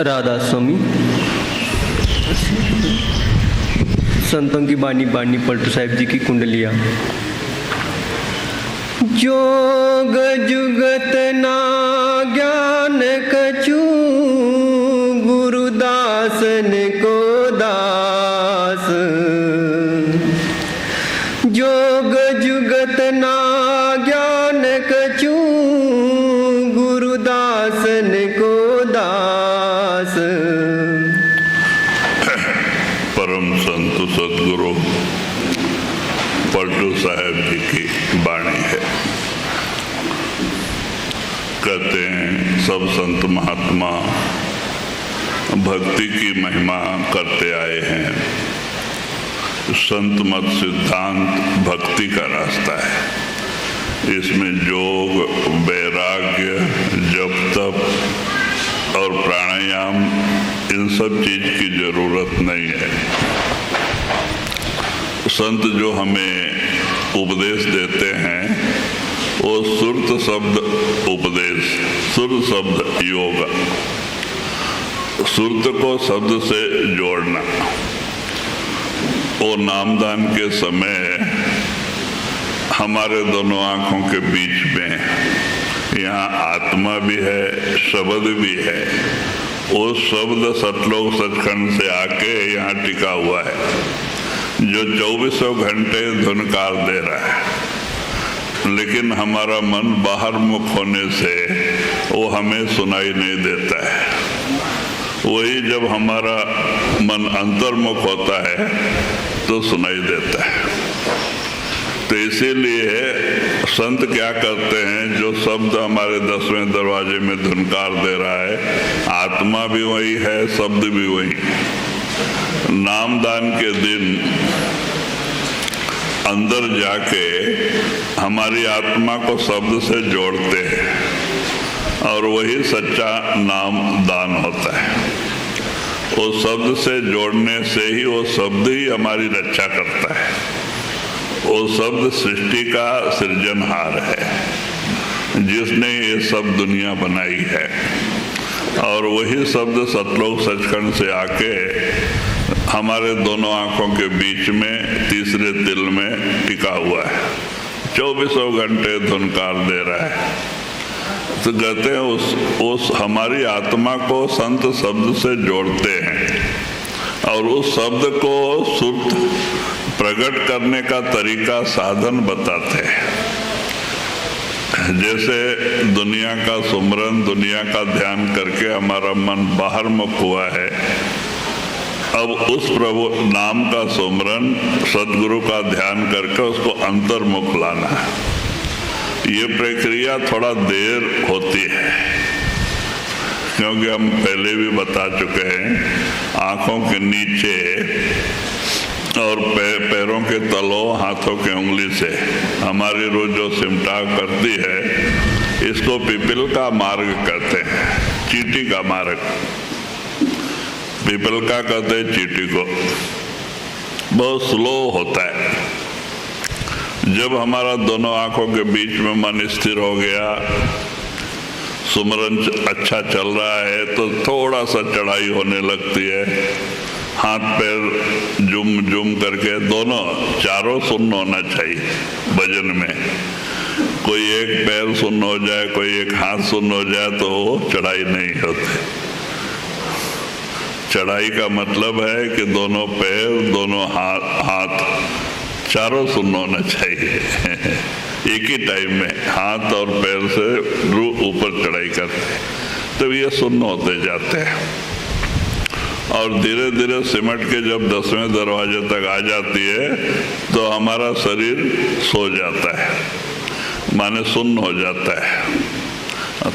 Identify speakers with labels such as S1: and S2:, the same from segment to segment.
S1: राधा स्वामी संतों की बानी बानी पलटू साहिब जी की कुंडलिया। जोग जुगत ना ज्ञान कछु गुरुदासन को दास। जोग जुगत ना ज्ञान कछु गुरुदासन को दास।
S2: परम संत सदगुरु पलटू साहिब जी की वाणी है। कहते हैं सब संत महात्मा भक्ति की महिमा करते आए हैं। संत मत सिद्धांत भक्ति का रास्ता है। इसमें योग, वैराग्य, जप तप और प्राणायाम इन सब चीज की जरूरत नहीं है। संत जो हमें उपदेश देते हैं वो सुरत शब्द उपदेश, सुर शब्द योग, सुरत को शब्द से जोड़ना। वो नामदान के समय हमारे दोनों आंखों के बीच में यहाँ आत्मा भी है, शब्द भी है। वो शब्द सतलोक सचखंड से आके यहाँ टिका हुआ है, जो 2400 घंटे धुनकार दे रहा है। लेकिन हमारा मन बाहर मुख होने से वो हमें सुनाई नहीं देता है। वही जब हमारा मन अंतर्मुख होता है तो सुनाई देता है। तो इसीलिए संत क्या करते हैं, जो शब्द हमारे 10वें दरवाजे में धुनकार दे रहा है, आत्मा भी वही है, शब्द भी वही। नामदान के दिन अंदर जाके हमारी आत्मा को शब्द से जोड़ते हैं और वही सच्चा नाम दान होता है। वो शब्द से जोड़ने से ही वो शब्द ही हमारी रक्षा करता है। वो शब्द सृष्टि का सृजनहार है, जिसने ये सब दुनिया बनाई है। और वही शब्द सतलोक सचखंड से आके हमारे दोनों आंखों के बीच में तीसरे तिल में टिका हुआ है, 2400 घंटे धुनकार दे रहा है। तो कहते हैं उस हमारी आत्मा को संत शब्द से जोड़ते हैं और उस शब्द को शुद्ध प्रकट करने का तरीका, साधन बताते हैं। जैसे दुनिया का सुमरन, दुनिया का ध्यान करके हमारा मन बाहर मुख हुआ है, अब उस प्रभु नाम का सुमरन, सदगुरु का ध्यान करके उसको अंतर्मुख लाना है। ये प्रक्रिया थोड़ा देर होती है, क्योंकि हम पहले भी बता चुके हैं, आंखों के नीचे और पैरों के तलों, हाथों के उंगली से हमारी रूह जो सिमटा करती है, इसको पिपल का मार्ग कहते हैं, चींटी का मार्ग। पिपल का कहते हैं चींटी को। बहुत स्लो होता है। जब हमारा दोनों आंखों के बीच में मन स्थिर हो गया, सुमरन अच्छा चल रहा है, तो थोड़ा सा चढ़ाई होने लगती है। हाथ पैर जुम जुम करके दोनों चारों सुन्न होना चाहिए भजन में। कोई एक पैर सुन्न हो जाए, कोई एक हाथ सुन्न हो जाए तो वो चढ़ाई नहीं होती। चढ़ाई का मतलब है कि दोनों पैर, दोनों हाथ चारों सुन्न होना चाहिए। एक ही टाइम में हाथ और पैर से रूह ऊपर चढ़ाई करते हैं, तब ये सुन्न होते जाते हैं। और धीरे धीरे सिमट के जब 10वें दरवाजे तक आ जाती है तो हमारा शरीर सो जाता है, माने सुन्न हो जाता है।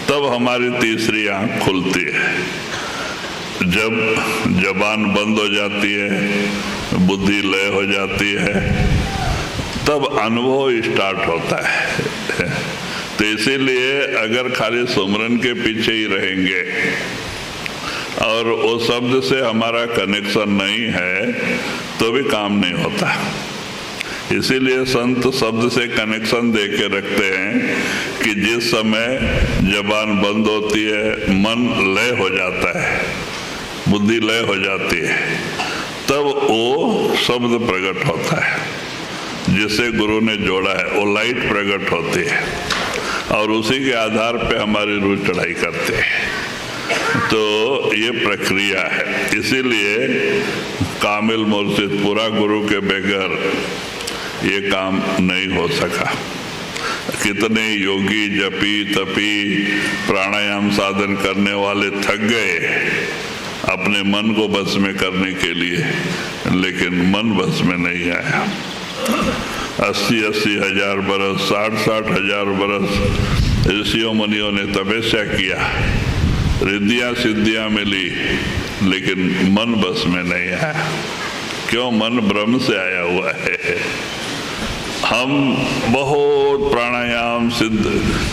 S2: तब हमारी तीसरी आंख खुलती है। जब जबान बंद हो जाती है, बुद्धि लय हो जाती है, तब अनुभव स्टार्ट होता है। तो इसीलिए अगर खाली सुमरन के पीछे ही रहेंगे और वो शब्द से हमारा कनेक्शन नहीं है तो भी काम नहीं होता। इसीलिए संत शब्द से कनेक्शन दे के रखते हैं कि जिस समय जबान बंद होती है, मन लय हो जाता है, बुद्धि लय हो जाती है, तब वो शब्द प्रकट होता है जिसे गुरु ने जोड़ा है, वो लाइट प्रकट होती है और उसी के आधार पे हमारी रूह चढ़ाई करते हैं। तो ये प्रक्रिया है, इसीलिए कामिल मुर्शिद पूरा गुरु के बगैर ये काम नहीं हो सका। कितने योगी जपी तपी प्राणायाम साधन करने वाले थक गए अपने मन को बस में करने के लिए, लेकिन मन बस में नहीं आया। 80-80 हजार बरस, 60-60 हजार बरस ऋषियों मुनियों ने तपस्या किया, रिद्धियां सिद्धियां मिली, लेकिन मन बस में नहीं आया। क्यों? मन ब्रह्म से आया हुआ है। हम बहुत प्राणायाम सिद्ध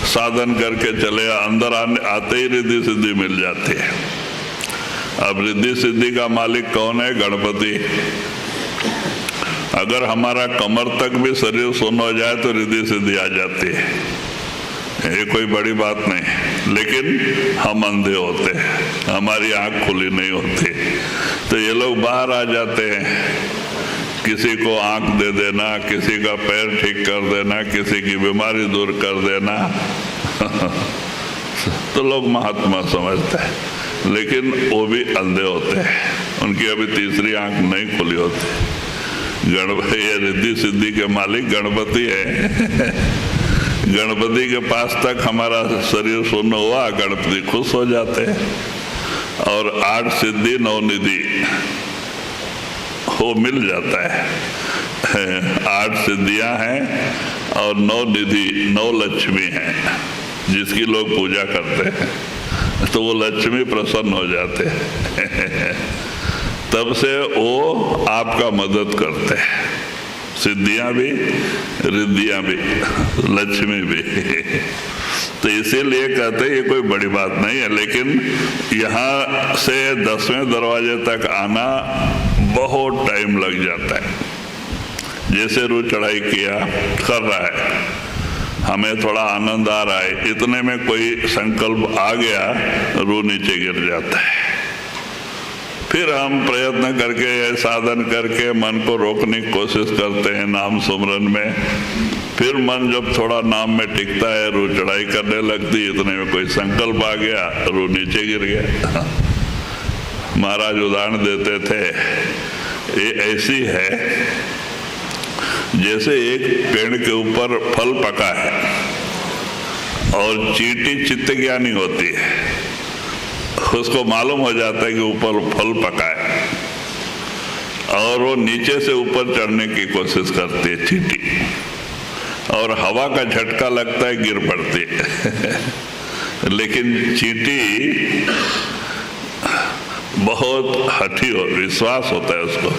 S2: साधन करके चले, अंदर आते ही रिद्धि सिद्धि मिल जाती है। अब रिद्धि सिद्धि का मालिक कौन है? गणपति। अगर हमारा कमर तक भी शरीर सुन्न हो जाए तो रिद्धि सिद्धि आ जाती है, ये कोई बड़ी बात नहीं। लेकिन हम अंधे होते हैं, हमारी आंख खुली नहीं होती, तो ये लोग बाहर आ जाते हैं। किसी को आंख दे देना, किसी का पैर ठीक कर देना, किसी की बीमारी दूर कर देना तो लोग महात्मा समझते हैं, लेकिन वो भी अंधे होते हैं, उनकी अभी तीसरी आंख नहीं खुली होती। गणपति, ये रिद्धि सिद्धि के मालिक गणपति है गणपति के पास तक हमारा शरीर शून्य हुआ, गणपति खुश हो जाते हैं और 8 सिद्धि 9 निधि वो मिल जाता है। 8 सिद्धियां हैं और 9 निधि, 9 लक्ष्मी हैं जिसकी लोग पूजा करते हैं, तो वो लक्ष्मी प्रसन्न हो जाते हैं तब से वो आपका मदद करते हैं, सिद्धियां भी, रिद्धियां भी, लक्ष्मी भी तो इसीलिए कहते हैं ये कोई बड़ी बात नहीं है। लेकिन यहाँ से 10वें दरवाजे तक आना बहुत टाइम लग जाता है। जैसे रूह चढ़ाई किया कर रहा है, हमें थोड़ा आनंद आ रहा है, इतने में कोई संकल्प आ गया, रूह नीचे गिर जाता है। फिर हम प्रयत्न करके, साधन करके मन को रोकने की कोशिश करते हैं नाम सुमरन में। फिर मन जब थोड़ा नाम में टिकता है, रूह चढ़ाई करने लगती, इतने में कोई संकल्प आ गया, रूह नीचे गिर गया। महाराज उदाहरण देते थे, ये ऐसी है जैसे एक पेड़ के ऊपर फल पका है और चींटी चित्त ज्ञानी होती है, उसको मालूम हो जाता है कि ऊपर फल पका है और वो नीचे से ऊपर चढ़ने की कोशिश करती है चींटी, और हवा का झटका लगता है, गिर पड़ती है लेकिन चींटी बहुत हठी हो, विश्वास होता है उसको,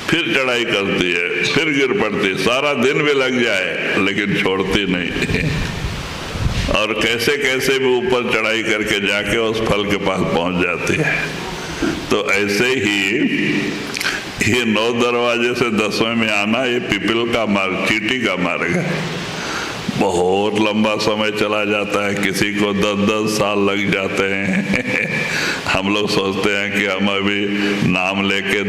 S2: फिर चढ़ाई करती है, फिर गिर पड़ती है, सारा दिन भी लग जाए लेकिन छोड़ती नहीं और कैसे कैसे भी ऊपर चढ़ाई करके जाके उस फल के पास पहुंच जाती है। तो ऐसे ही ये 9 दरवाजे से 10वें में आना, ये पिपल का मार्ग, चींटी का मार्ग है। बहुत लंबा समय चला जाता है, किसी को 10-10 साल लग जाते हैं हम लोग सोचते हैं कि हम अभी नाम लेके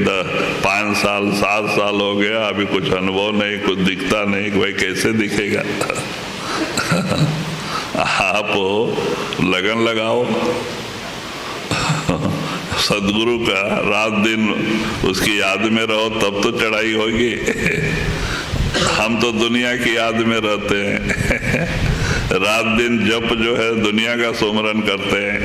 S2: 5 साल 7 साल हो गया, अभी कुछ अनुभव नहीं, कुछ दिखता नहीं, भाई कैसे दिखेगा आप लगन लगाओ सदगुरु का, रात दिन उसकी याद में रहो, तब तो चढ़ाई होगी हम तो दुनिया की याद में रहते हैं रात दिन जप जो है दुनिया का सुमरन करते हैं,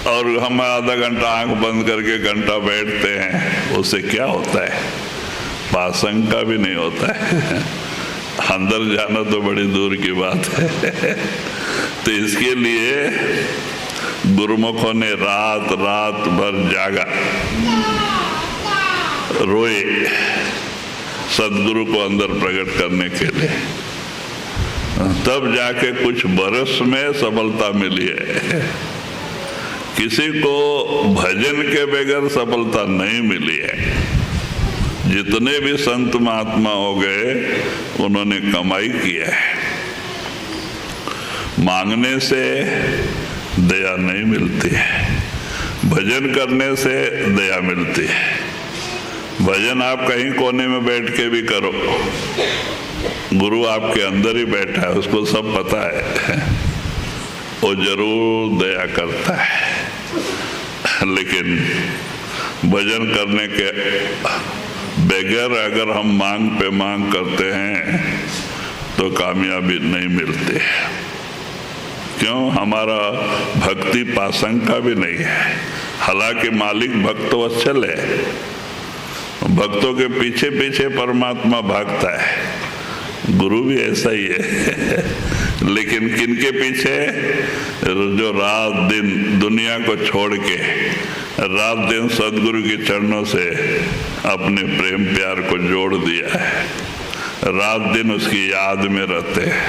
S2: और हम आधा घंटा आंख बंद करके घंटा बैठते हैं, उससे क्या होता है? पासंग का भी नहीं होता है अंदर जाना तो बड़ी दूर की बात है तो इसके लिए गुरुमुखों ने रात रात भर जागा, रोए सदगुरु को अंदर प्रकट करने के लिए, तब जाके कुछ बरस में सफलता मिली है। किसी को भजन के बगैर सफलता नहीं मिली है। जितने भी संत महात्मा हो गए उन्होंने कमाई किया है। मांगने से दया नहीं मिलती है, भजन करने से दया मिलती है। भजन आप कहीं कोने में बैठ के भी करो, गुरु आपके अंदर ही बैठा है, उसको सब पता है, वो जरूर दया करता है। लेकिन भजन करने के बगैर अगर हम मांग पे मांग करते हैं तो कामयाबी नहीं मिलती। क्यों? हमारा भक्ति पासंग का भी नहीं है। हालांकि मालिक भक्त वत्सल है, भक्तों के पीछे पीछे परमात्मा भागता है, गुरु भी ऐसा ही है। लेकिन किनके पीछे? जो रात दिन दुनिया को छोड़ के रात दिन सदगुरु के चरणों से अपने प्रेम प्यार को जोड़ दिया है, रात दिन उसकी याद में रहते हैं,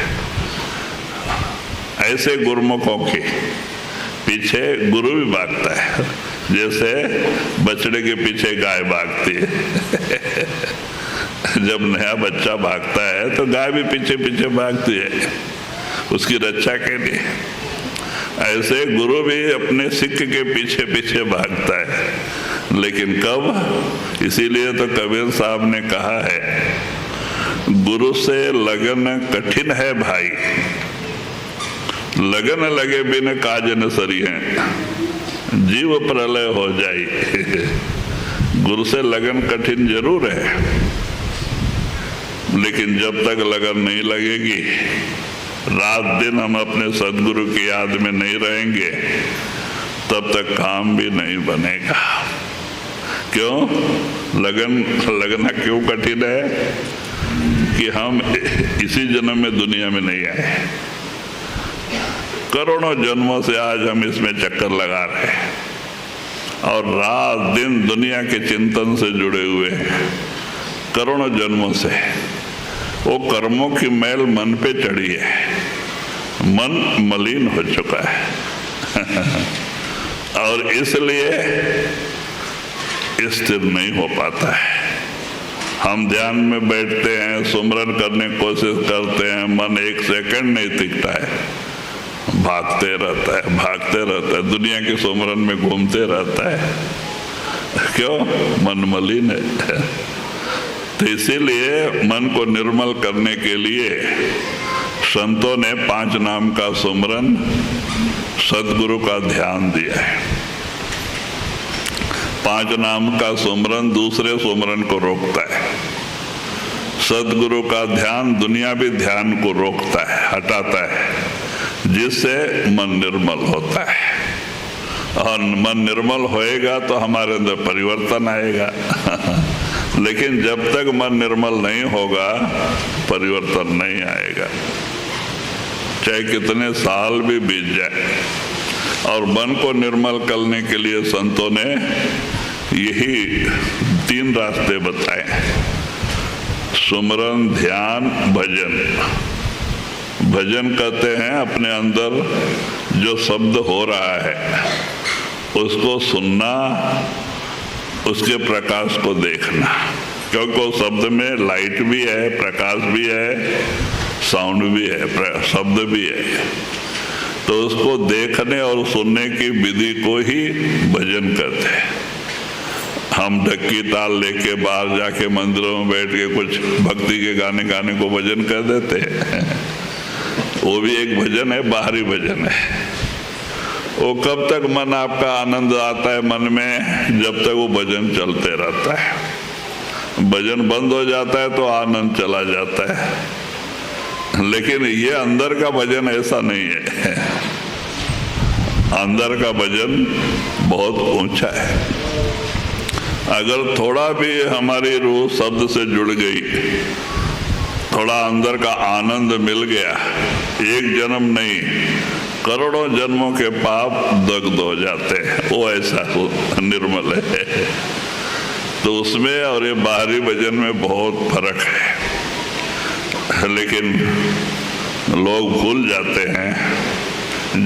S2: ऐसे गुरुमुखों के पीछे गुरु भी भागता है, जैसे बछड़े के पीछे गाय भागती है। जब नया बच्चा भागता है तो गाय भी पीछे पीछे भागती है उसकी रक्षा के लिए। ऐसे गुरु भी अपने सिख के पीछे पीछे भागता है, लेकिन कब? इसीलिए तो कबीर साहब ने कहा है, गुरु से लगन कठिन है भाई, लगन लगे बिन काज न सरी है, जीव प्रलय हो जाई। गुरु से लगन कठिन जरूर है, लेकिन जब तक लगन नहीं लगेगी, रात दिन हम अपने सदगुरु की याद में नहीं रहेंगे, तब तक काम भी नहीं बनेगा। क्यों? लगना क्यों कठिन है? कि हम इसी जन्म में दुनिया में नहीं आए, करोड़ों जन्मों से आज हम इसमें चक्कर लगा रहे हैं और रात दिन दुनिया के चिंतन से जुड़े हुए हैं करोड़ों जन्मों से। वो कर्मों की मैल मन पे चढ़ी है, मन मलिन हो चुका है और इसलिए स्थिर नहीं हो पाता है। हम ध्यान में बैठते हैं, सुमरन करने की कोशिश करते हैं, मन एक सेकंड नहीं टिकता है, भागते रहता है, दुनिया के सुमरन में घूमते रहता है। क्यों? मन मलिन है। तो इसीलिए मन को निर्मल करने के लिए संतों ने 5 नाम का सुमरन, सदगुरु का ध्यान दिया है। 5 नाम का सुमरन दूसरे सुमरन को रोकता है, सदगुरु का ध्यान दुनियावी ध्यान को रोकता है, हटाता है, जिससे मन निर्मल होता है। और मन निर्मल होएगा तो हमारे अंदर परिवर्तन आएगा। लेकिन जब तक मन निर्मल नहीं होगा, परिवर्तन नहीं आएगा, चाहे कितने साल भी बीत जाए। और मन को निर्मल करने के लिए संतों ने यही 3 रास्ते बताए: सुमरन, ध्यान, भजन। भजन कहते हैं अपने अंदर जो शब्द हो रहा है उसको सुनना, उसके प्रकाश को देखना, क्योंकि उस शब्द में लाइट भी है, प्रकाश भी है, साउंड भी है, शब्द भी है। तो उसको देखने और सुनने की विधि को ही भजन कहते हैं। हम ढक्की ताल लेके बाहर जाके मंदिरों में बैठ के कुछ भक्ति के गाने गाने को भजन कह देते हैं। वो भी एक भजन है, बाहरी भजन है। वो कब तक मन आपका आनंद आता है मन में? जब तक वो भजन चलते रहता है। भजन बंद हो जाता है तो आनंद चला जाता है। लेकिन ये अंदर का भजन ऐसा नहीं है। अंदर का भजन बहुत ऊंचा है। अगर थोड़ा भी हमारी रूह शब्द से जुड़ गई, थोड़ा अंदर का आनंद मिल गया, एक जन्म नहीं, करोड़ों जन्मों के पाप दग्ध हो जाते हैं। वो ऐसा निर्मल है। तो उसमें और ये बाहरी भजन में बहुत फर्क है। लेकिन लोग भूल जाते हैं।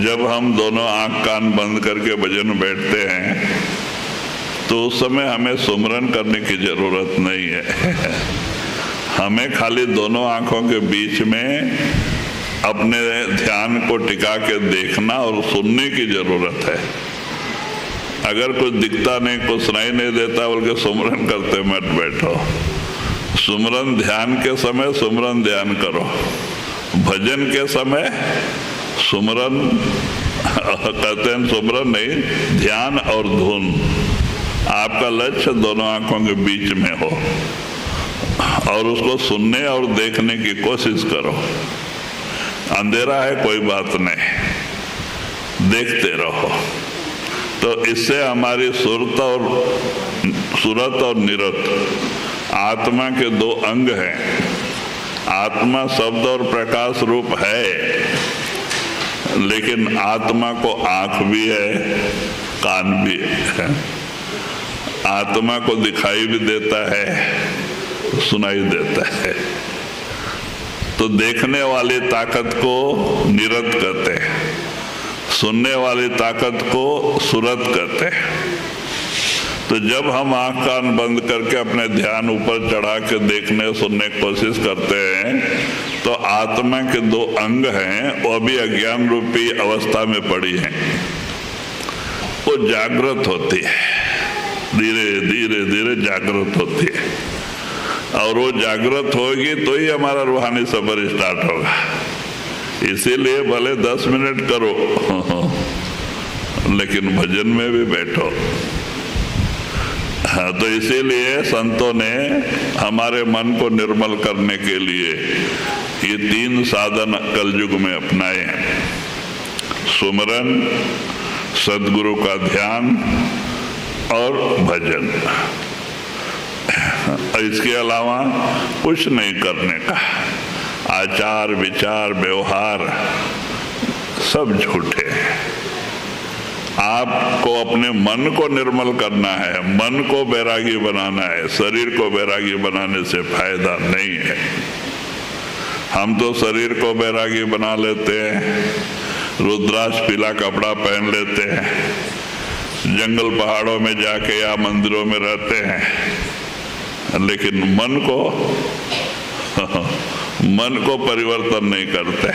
S2: जब हम दोनों आंख कान बंद करके भजन बैठते हैं तो उस समय हमें सुमरन करने की जरूरत नहीं है। हमें खाली दोनों आंखों के बीच में अपने ध्यान को टिका के देखना और सुनने की जरूरत है। अगर कुछ दिखता नहीं, कुछ सुनाई नहीं देता, बल्कि सुमरन करते मत बैठो। सुमरन ध्यान के समय सुमरन ध्यान करो, भजन के समय सुमरन कहते हैं, सुमरन नहीं, ध्यान और धुन। आपका लक्ष्य दोनों आंखों के बीच में हो और उसको सुनने और देखने की कोशिश करो। अंधेरा है कोई बात नहीं, देखते रहो। तो इससे हमारी सुरत और निरत आत्मा के दो अंग हैं। आत्मा शब्द और प्रकाश रूप है, लेकिन आत्मा को आंख भी है, कान भी है। आत्मा को दिखाई भी देता है, सुनाई देता है। तो देखने वाली ताकत को निरत कहते हैं, सुनने वाली ताकत को सुरत कहते हैं। तो जब हम आंख कान बंद करके अपने ध्यान ऊपर चढ़ा के देखने सुनने की कोशिश करते हैं, तो आत्मा के दो अंग हैं, वो भी अज्ञान रूपी अवस्था में पड़ी हैं। वो जागृत होती है, धीरे धीरे धीरे जागृत होती है, और वो जागृत होगी तो ही हमारा रूहानी सफर स्टार्ट होगा। इसीलिए भले 10 मिनट करो लेकिन भजन में भी बैठो। हाँ, तो इसीलिए संतों ने हमारे मन को निर्मल करने के लिए ये 3 साधन कलयुग में अपनाए हैं। सुमरन, सद्गुरु का ध्यान और भजन। इसके अलावा कुछ नहीं करने का। आचार विचार व्यवहार सब झूठे हैं। आपको अपने मन को निर्मल करना है, मन को बैरागी बनाना है। शरीर को बैरागी बनाने से फायदा नहीं है। हम तो शरीर को बैरागी बना लेते हैं, रुद्राक्ष पीला कपड़ा पहन लेते हैं, जंगल पहाड़ों में जाके या मंदिरों में रहते हैं, लेकिन मन को परिवर्तन नहीं करते।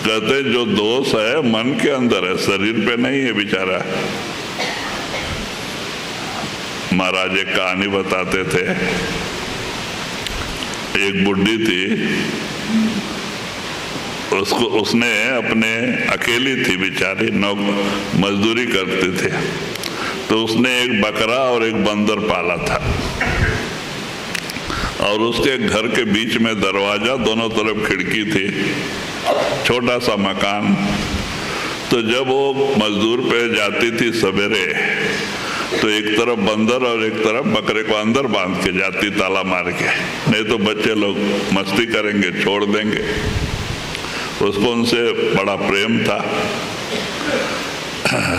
S2: कहते जो दोष है मन के अंदर है, शरीर पे नहीं है बेचारा। महाराज एक कहानी बताते थे। एक बुढ़ी थी, उसने अपने अकेली थी बेचारी, मजदूरी करती थी, तो उसने एक बकरा और एक बंदर पाला था, और उसके घर के बीच में दरवाजा, दोनों तरफ खिड़की थी, छोटा सा मकान। तो जब वो मजदूर पे जाती थी सवेरे, तो एक तरफ बंदर और एक तरफ बकरे को अंदर बांध के जाती, ताला मार के, नहीं तो बच्चे लोग मस्ती करेंगे, छोड़ देंगे। उसको उनसे बड़ा प्रेम था।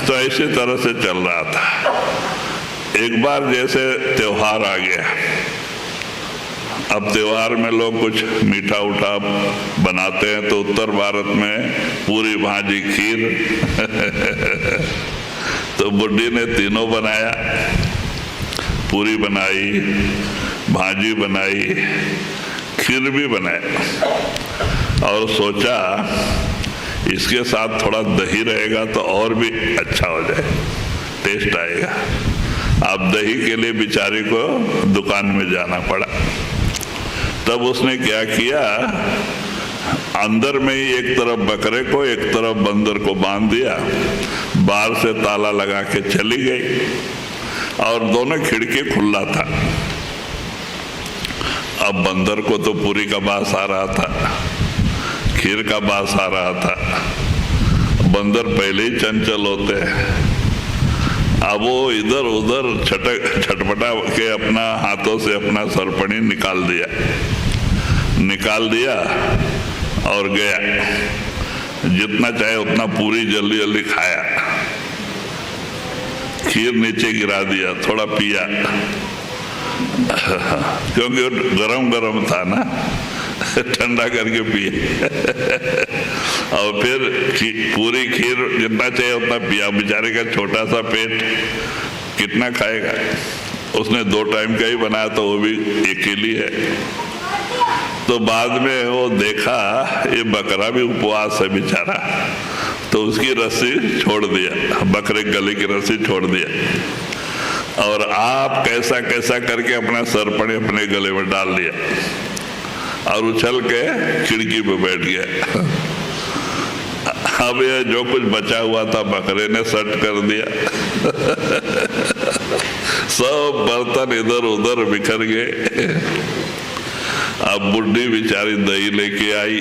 S2: तो इसी तरह से चल रहा था। एक बार जैसे त्योहार आ गया, अब त्योहार में लोग कुछ मीठा उठा बनाते हैं, तो उत्तर भारत में पूरी भाजी खीर तो बुढ़ी ने तीनों बनाया, पूरी बनाई, भाजी बनाई, खीर भी बनाया, और सोचा इसके साथ थोड़ा दही रहेगा तो और भी अच्छा हो जाए, टेस्ट आएगा। अब दही के लिए बेचारी को दुकान में जाना पड़ा। तब उसने क्या किया, अंदर में ही एक तरफ बकरे को एक तरफ बंदर को बांध दिया, बाहर से ताला लगा के चली गई, और दोनों खिड़की खुला था। अब बंदर को तो पूरी का बास आ रहा था, खीर का बास आ रहा था। बंदर पहले ही चंचल होते हैं। अब वो इधर उधर छटपटा के अपना हाथों से अपना सरपणी निकाल दिया और गया। जितना चाहे उतना पूरी जल्दी जल्दी खाया, खीर नीचे गिरा दिया, थोड़ा पिया क्योंकि गरम गरम था ना, ठंडा करके पिए और फिर पूरी खीर जितना चाहिए उतना पिया। बेचारे का छोटा सा पेट कितना खाएगा, उसने 2 टाइम का ही बनाया, तो वो भी अकेली है। तो बाद में वो देखा ये बकरा भी उपवास है बेचारा, तो उसकी रस्सी छोड़ दिया, बकरे के गले की रस्सी छोड़ दिया और आप कैसा कैसा करके अपना सरपणी अपने गले में डाल लिया और उछल के खिड़की पे बैठ गया। अब ये जो कुछ बचा हुआ था बकरे ने सट कर दिया। सब बर्तन इधर उधर बिखर गए। अब बुढ़ी बेचारी दही लेके आई।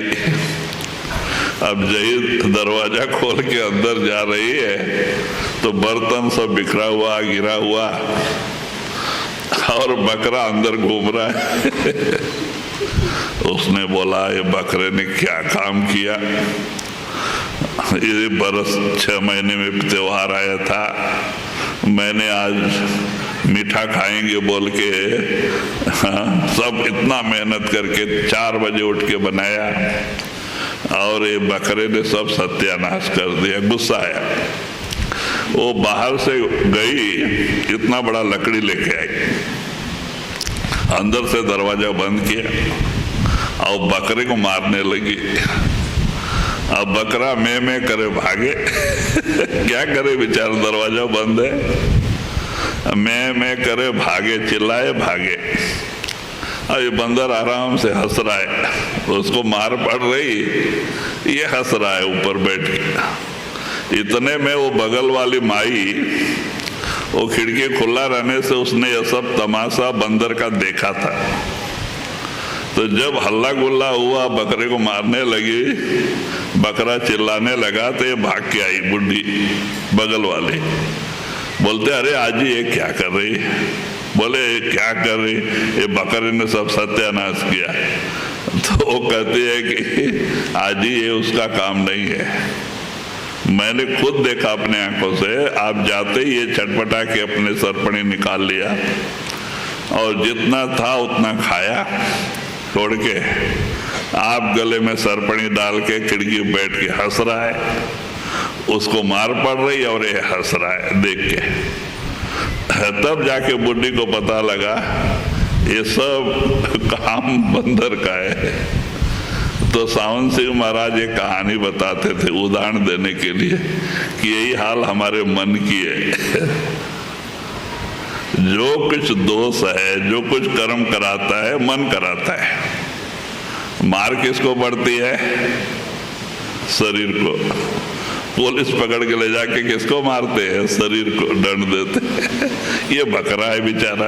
S2: अब जही दरवाजा खोल के अंदर जा रही है तो बर्तन सब बिखरा हुआ गिरा हुआ और बकरा अंदर घूम रहा है। उसने बोला ये बकरे ने क्या काम किया, ये बरस 6 महीने में त्योहार आया था, मैंने आज मीठा खाएंगे बोल के सब इतना मेहनत करके 4 बजे उठ के बनाया और ये बकरे ने सब सत्यानाश कर दिया। गुस्सा आया, वो बाहर से गई, इतना बड़ा लकड़ी लेके आई, अंदर से दरवाजा बंद किया और बकरे को मारने लगी। अब बकरा मैं करे भागे। क्या करे बेचारा, दरवाजा बंद है, मैं करे भागे, चिल्लाए भागे। अब ये बंदर आराम से हंस रहा है, उसको मार पड़ रही, ये हंस रहा है ऊपर बैठ के। इतने में वो बगल वाली माई, वो खिड़की खुला रहने से उसने यह सब तमाशा बंदर का देखा था। तो जब हल्ला गुल्ला हुआ, बकरे को मारने लगी, बकरा चिल्लाने लगा तो ये भाग के आई बुढ़ी बगल वाले। बोलते अरे आजी ये क्या कर रही? बोले क्या कर रही? ये बकरे ने सब सत्यानाश किया। तो वो कहती है कि आजी ये उसका काम नहीं है, मैंने खुद देखा अपने आंखों से, आप जाते ही ये चटपटा के अपने सरपणी निकाल लिया और जितना था उतना खाया, छोड़ के आप गले में सरपणी डाल के खिड़की बैठ के हंस रहा है, उसको मार पड़ रही और ये हंस रहा है देख के। तब जाके बुढ़ी को पता लगा ये सब काम बंदर का है। तो सावन सिंह महाराज ये कहानी बताते थे उदाहरण देने के लिए कि यही हाल हमारे मन की है। जो कुछ दोष है, जो कुछ कर्म कराता है, मन कराता है। मार किसको पड़ती है? शरीर को। पुलिस पकड़ के ले जाके किसको मारते हैं? शरीर को दंड देते हैं। ये बकरा है बेचारा।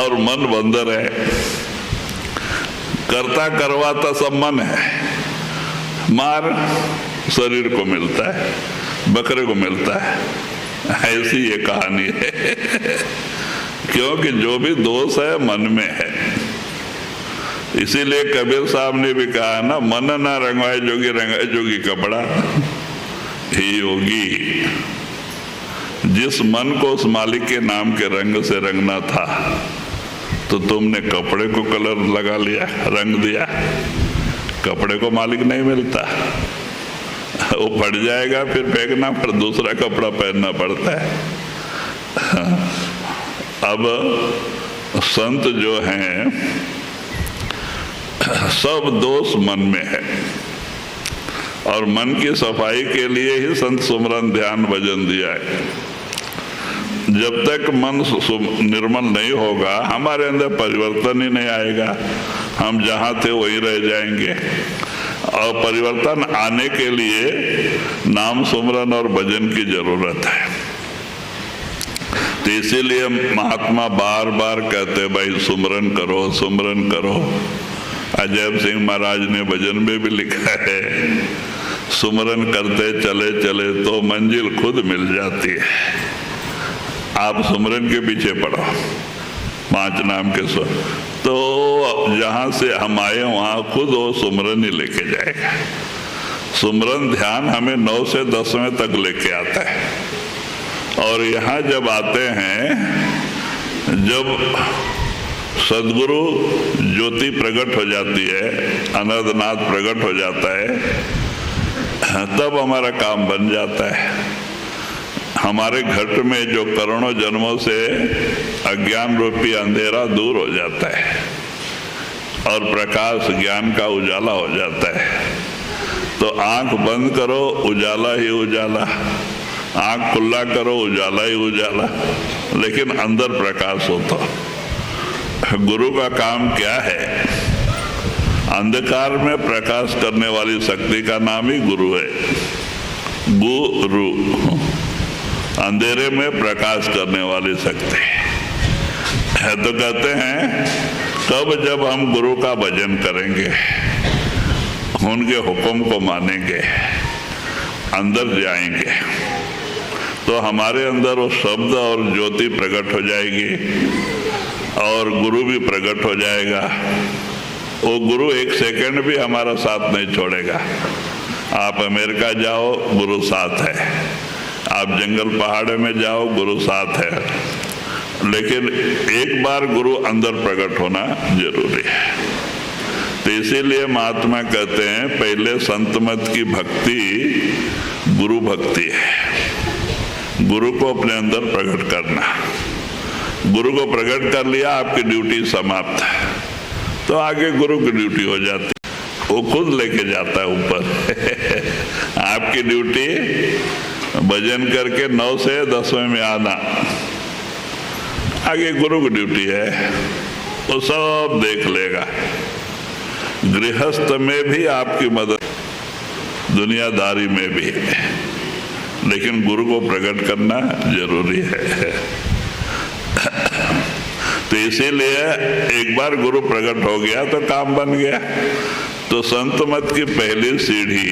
S2: और मन बंदर है, करता करवाता सब मन है। मार शरीर को मिलता है, बकरे को मिलता है। ऐसी ये कहानी है। क्योंकि जो भी दोष है मन में है। इसीलिए कबीर साहब ने भी कहा ना, मन ना रंगवाए जोगी, रंगाए जोगी कपड़ा। हे योगी, जिस मन को उस मालिक के नाम के रंग से रंगना था तो तुमने कपड़े को कलर लगा लिया, रंग दिया। कपड़े को मालिक नहीं मिलता, वो फट जाएगा, फिर फेंकना, फिर दूसरा कपड़ा पहनना पड़ता है। अब संत जो हैं सब दोष मन में है और मन की सफाई के लिए ही संत सुमरन ध्यान भजन दिया है। जब तक मन निर्मल नहीं होगा हमारे अंदर परिवर्तन ही नहीं आएगा, हम जहाँ थे वही रह जाएंगे। और परिवर्तन आने के लिए नाम सुमरन और भजन की जरूरत है। तो इसीलिए महात्मा बार बार कहते भाई सुमरन करो, सुमरन करो। अजैब सिंह महाराज ने भजन में भी लिखा है, सुमरन करते चले चले तो मंजिल खुद मिल जाती है। आप सुमरन के पीछे पड़ो, 5 नाम के स्वर, तो जहाँ से हम आए वहाँ खुद वो सुमरन ही लेके जाएगा। सुमरन ध्यान हमें 9 से 10वें तक लेके आता है। और यहाँ जब आते हैं, जब सदगुरु ज्योति प्रकट हो जाती है, अनर्धनाथ प्रकट हो जाता है, तब हमारा काम बन जाता है। हमारे घट में जो करोड़ों जन्मों से अज्ञान रूपी अंधेरा दूर हो जाता है और प्रकाश ज्ञान का उजाला हो जाता है। तो आंख बंद करो, उजाला ही उजाला, आंख खुला करो, उजाला ही उजाला, लेकिन अंदर प्रकाश होता। गुरु का काम क्या है? अंधकार में प्रकाश करने वाली शक्ति का नाम ही गुरु है। गुरु अंधेरे में प्रकाश करने वाली शक्ति है। तो कहते हैं कब जब हम गुरु का भजन करेंगे, उनके हुक्म को मानेंगे, अंदर जाएंगे, तो हमारे अंदर वो शब्द और ज्योति प्रकट हो जाएगी और गुरु भी प्रकट हो जाएगा। वो गुरु एक सेकंड भी हमारा साथ नहीं छोड़ेगा। आप अमेरिका जाओ, गुरु साथ है, आप जंगल पहाड़ में जाओ, गुरु साथ है, लेकिन एक बार गुरु अंदर प्रकट होना जरूरी है। तो इसीलिए महात्मा कहते हैं पहले संत मत की भक्ति गुरु भक्ति है। गुरु को अपने अंदर प्रकट करना, गुरु को प्रकट कर लिया, आपकी ड्यूटी समाप्त है। तो आगे गुरु की ड्यूटी हो जाती, वो खुद लेके जाता है ऊपर। आपकी ड्यूटी भजन करके 9 से 10वें में आना, आगे गुरु की ड्यूटी है, वो सब देख लेगा। गृहस्थ में भी आपकी मदद, दुनियादारी में भी, लेकिन गुरु को प्रकट करना जरूरी है। तो इसीलिए एक बार गुरु प्रकट हो गया तो काम बन गया। तो संत मत की पहली सीढ़ी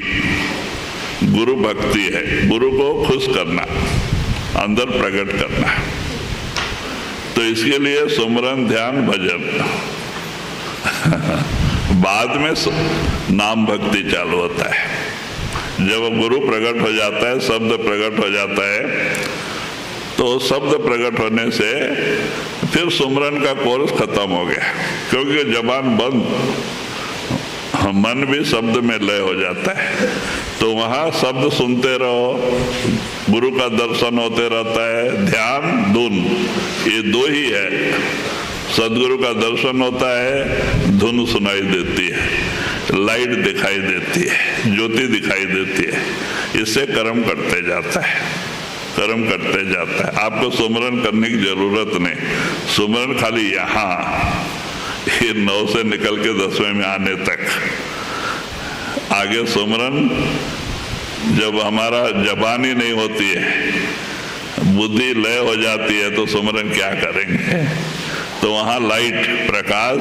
S2: गुरु भक्ति है, गुरु को खुश करना, अंदर प्रकट करना। तो इसके लिए सुमरन, ध्यान, भजन, बाद में नाम भक्ति चालू होता है। जब गुरु प्रकट हो जाता है, शब्द प्रकट हो जाता है, तो शब्द प्रकट होने से फिर सुमरन का कोर्स खत्म हो गया, क्योंकि जबान बंद, मन भी शब्द में लय हो जाता है। तो वहां शब्द सुनते रहो, गुरु का दर्शन होते रहता है, ध्यान, धुन, ये दो ही है। सदगुरु का दर्शन होता है, धुन सुनाई देती है, लाइट दिखाई देती है, ज्योति दिखाई देती है, इससे कर्म करते जाता है, कर्म करते जाता है। आपको सुमरन करने की जरूरत नहीं, सुमरन खाली यहाँ ये 9 से निकल के 10वें में आने तक। आगे सुमरन जब हमारा जबानी नहीं होती है, बुद्धि लय हो जाती है, तो सुमरन क्या करेंगे? तो वहाँ लाइट, प्रकाश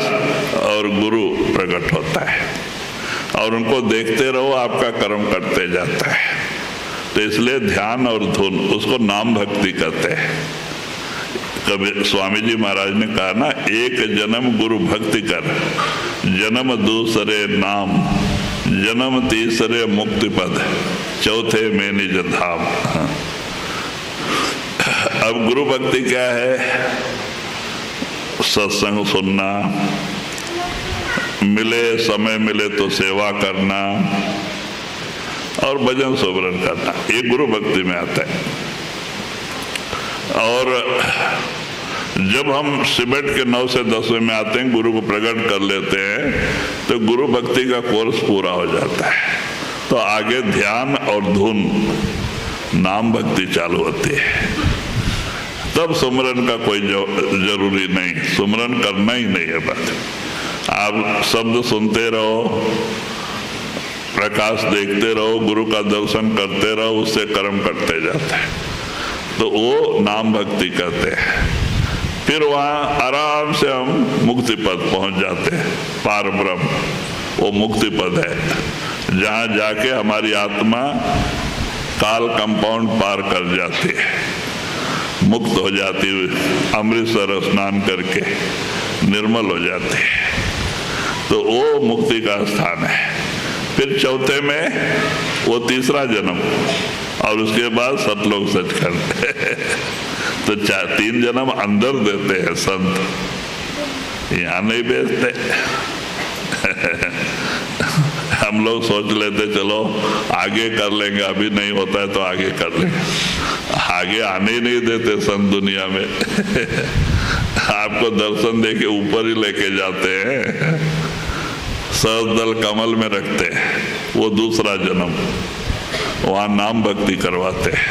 S2: और गुरु प्रकट होता है, और उनको देखते रहो, आपका कर्म करते जाता है। तो इसलिए ध्यान और धुन, उसको नाम भक्ति कहते हैं। कभी स्वामी जी महाराज ने कहा ना, एक जन्म गुरु भक्ति कर, जन्म दूसरे नाम, जन्म तीसरे मुक्ति पद, चौथे में निज धाम। अब गुरु भक्ति क्या है? सत्संग सुनना, मिले समय मिले तो सेवा करना और भजन सुमरन करना, ये गुरु भक्ति में आता है। और जब हम सिमट के 9 से 10वें में आते हैं, गुरु को प्रकट कर लेते हैं, तो गुरु भक्ति का कोर्स पूरा हो जाता है। तो आगे ध्यान और धुन, नाम भक्ति चालू होती है। तब सुमरन का कोई जरूरी नहीं, सुमरन करना ही नहीं है बात। आप शब्द सुनते रहो, प्रकाश देखते रहो, गुरु का दर्शन करते रहो, उससे कर्म करते जाते हैं। तो वो नाम भक्ति कहते हैं। फिर वहाँ आराम से हम मुक्ति पद पहुँच जाते हैं। पार ब्रह्म वो मुक्ति पद है, जहाँ जाके हमारी आत्मा काल कंपाउंड पार कर जाती है, मुक्त हो जाती है, अमृतसर स्नान करके निर्मल हो जाती है। तो वो मुक्ति का स्थान है। फिर चौथे में वो तीसरा जन्म, और उसके बाद सतलोक सचखंड। तो 3 जन्म अंदर देते हैं संत, यहाँ नहीं बेचते। हम लोग सोच लेते चलो आगे कर लेंगे, अभी नहीं होता है तो आगे कर लेंगे। आगे आने ही नहीं देते संत दुनिया में। आपको दर्शन देके ऊपर ही लेके जाते हैं, सहस्त्र दल कमल में रखते हैं। वो दूसरा जन्म, वहाँ नाम भक्ति करवाते हैं।